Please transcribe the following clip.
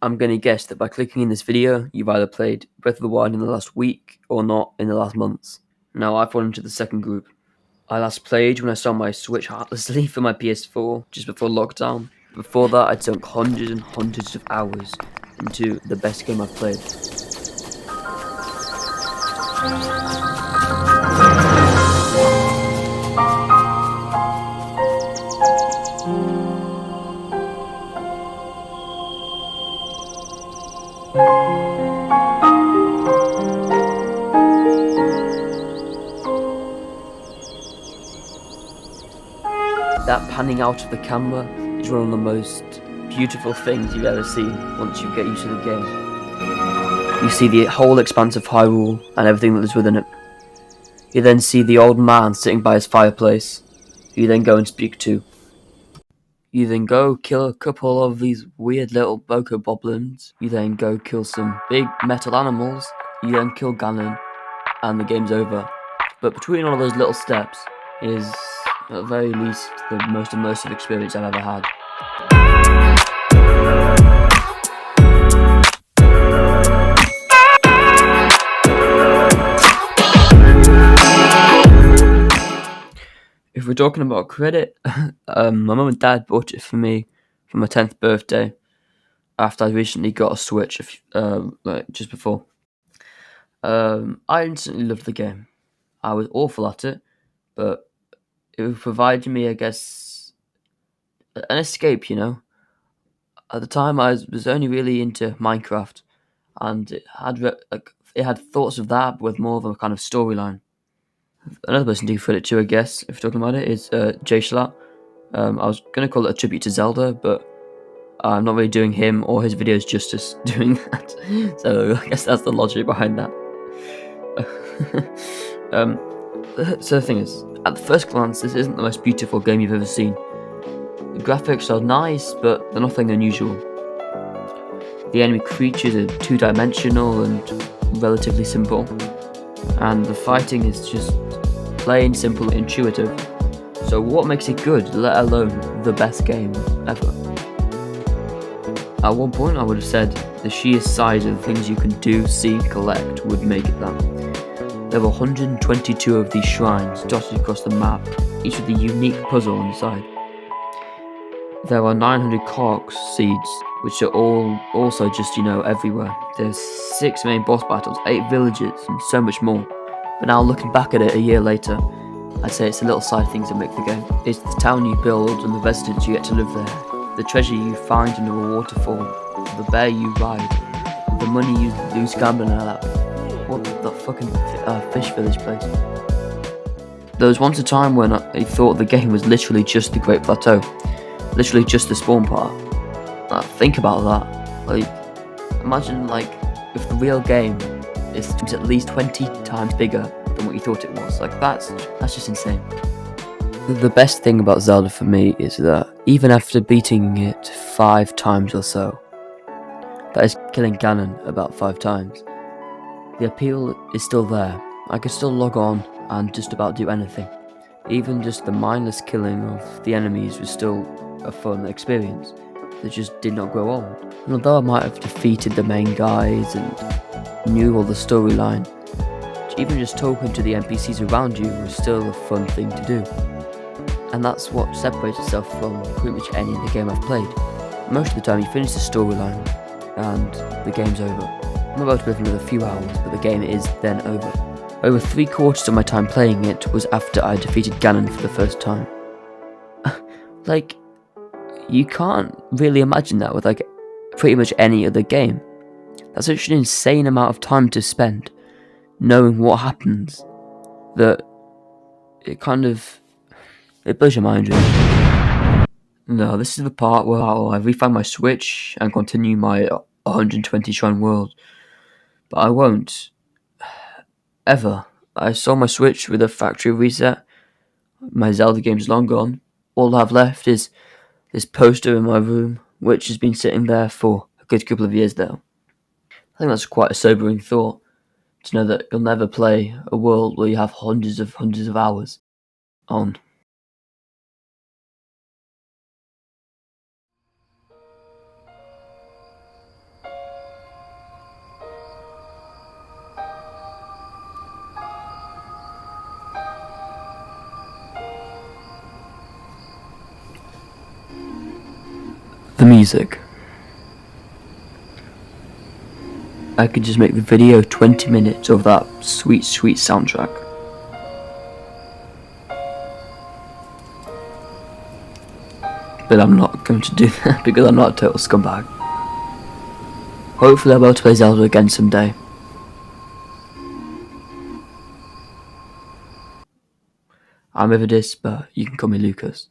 I'm going to guess that by clicking in this video, you've either played Breath of the Wild in the last week or not in the last months. Now, I fall into the second group. I last played when I sold my Switch heartlessly for my PS4 just before lockdown. Before that, I'd sunk hundreds and hundreds of hours into the best game I've played. That panning out of the camera is one of the most beautiful things you've ever seen once you get used to the game. You see the whole expanse of Hyrule and everything that is within it. You then see the old man sitting by his fireplace, who you then go and speak to. You then go kill a couple of these weird little bokoblins. You then go kill some big metal animals. You then kill Ganon, and the game's over. But between all of those little steps is, at the very least, the most immersive experience I've ever had. If we're talking about credit, my mum and dad bought it for me for my 10th birthday after I recently got a Switch just before. I instantly loved the game. I was awful at it, but it provided me, I guess, an escape, you know? At the time, I was only really into Minecraft, and it had thoughts of that with more of a kind of storyline. Another person to give credit to, I guess, if you're talking about it, is Jay Shalat. I was going to call it a tribute to Zelda, but I'm not really doing him or his videos justice doing that. So I guess that's the logic behind that. So the thing is, at the first glance, this isn't the most beautiful game you've ever seen. The graphics are nice, but they're nothing unusual. The enemy creatures are two-dimensional and relatively simple. And the fighting is just plain, simple, and intuitive. So what makes it good, let alone the best game ever? At one point I would have said the sheer size of things you can do, see, collect would make it that. There were 122 of these shrines dotted across the map, each with a unique puzzle on the side. There are 900 korok seeds, which are all also just, everywhere. There's 6 main boss battles, 8 villages, and so much more. But now looking back at it a year later, I'd say it's the little side things that make the game. It's the town you build and the residents you get to live there, the treasure you find under a waterfall, the bear you ride, the money you lose gambling at that. What the fucking fish village place? There was once a time when I thought the game was literally just the Great Plateau. Literally just the spawn part. Think about that. Imagine if the real game is at least 20 times bigger than what you thought it was. That's just insane. The best thing about Zelda for me is that even after beating it 5 times or so, that is killing Ganon about 5 times, the appeal is still there. I could still log on and just about do anything. Even just the mindless killing of the enemies was still a fun experience that just did not grow old. And although I might have defeated the main guys and knew all the storyline, even just talking to the NPCs around you was still a fun thing to do. And that's what separates itself from pretty much any other game I've played. Most of the time you finish the storyline and the game's over. I'm about to play for another few hours, but the game is then over. Over 3/4 of my time playing it was after I defeated Ganon for the first time. You can't really imagine that with pretty much any other game. That's such an insane amount of time to spend knowing what happens that it blows your mind, really. No, this is the part where I refine my Switch and continue my 120 shrine world. But I won't. Ever. I sold my Switch with a factory reset. My Zelda game's long gone. All I have left is this poster in my room, which has been sitting there for a good couple of years now. I think that's quite a sobering thought, to know that you'll never play a world where you have hundreds of hours on. The music. I could just make the video 20 minutes of that sweet, sweet soundtrack. But I'm not going to do that because I'm not a total scumbag. Hopefully I'll be able to play Zelda again someday. I'm Ividis, but you can call me Lucas.